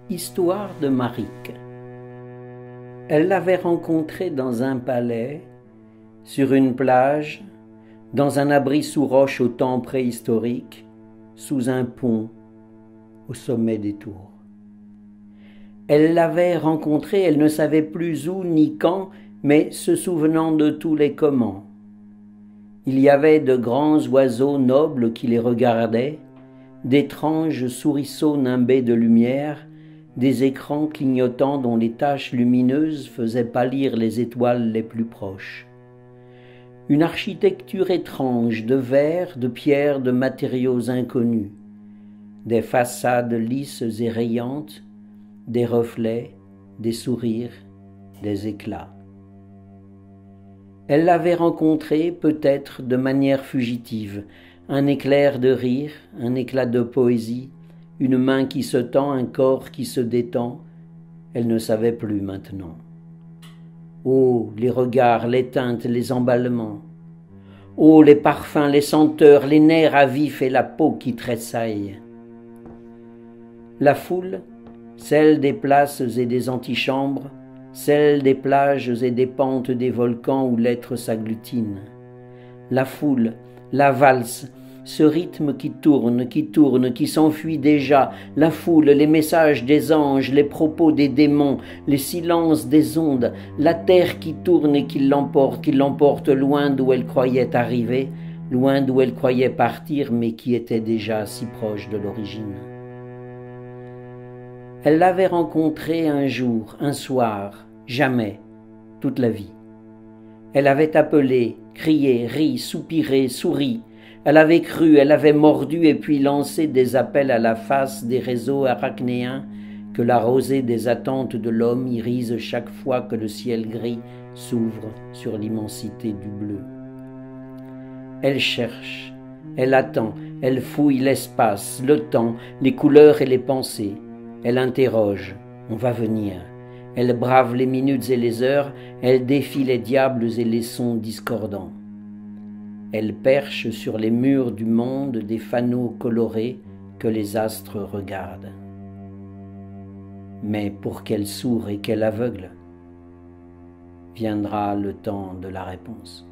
Histoire de Marique. Elle l'avait rencontré dans un palais, sur une plage, dans un abri sous roche au temps préhistorique, sous un pont, au sommet des tours. Elle l'avait rencontré, elle ne savait plus où ni quand, mais se souvenant de tous les comment. Il y avait de grands oiseaux nobles qui les regardaient, d'étranges souriceaux nimbés de lumière, des écrans clignotants dont les taches lumineuses faisaient pâlir les étoiles les plus proches. Une architecture étrange de verre, de pierre, de matériaux inconnus, des façades lisses et rayantes, des reflets, des sourires, des éclats. Elle l'avait rencontré peut-être de manière fugitive, un éclair de rire, un éclat de poésie, une main qui se tend, un corps qui se détend. Elle ne savait plus maintenant. Oh, les regards, les teintes, les emballements. Oh, les parfums, les senteurs, les nerfs à vif et la peau qui tressaille. La foule, celle des places et des antichambres, celle des plages et des pentes des volcans où l'être s'agglutine. La foule, la valse, ce rythme qui tourne, qui s'enfuit déjà, la foule, les messages des anges, les propos des démons, les silences des ondes, la terre qui tourne et qui l'emporte loin d'où elle croyait arriver, loin d'où elle croyait partir, mais qui était déjà si proche de l'origine. Elle l'avait rencontré un jour, un soir, jamais, toute la vie. Elle avait appelé, crié, ri, soupiré, souri. Elle avait cru, elle avait mordu et puis lancé des appels à la face des réseaux arachnéens que la rosée des attentes de l'homme irise chaque fois que le ciel gris s'ouvre sur l'immensité du bleu. Elle cherche, elle attend, elle fouille l'espace, le temps, les couleurs et les pensées. Elle interroge, on va venir. Elle brave les minutes et les heures, elle défie les diables et les sons discordants. Elle perche sur les murs du monde des fanaux colorés que les astres regardent. Mais pour qu'elle sourd et qu'elle aveugle, viendra le temps de la réponse.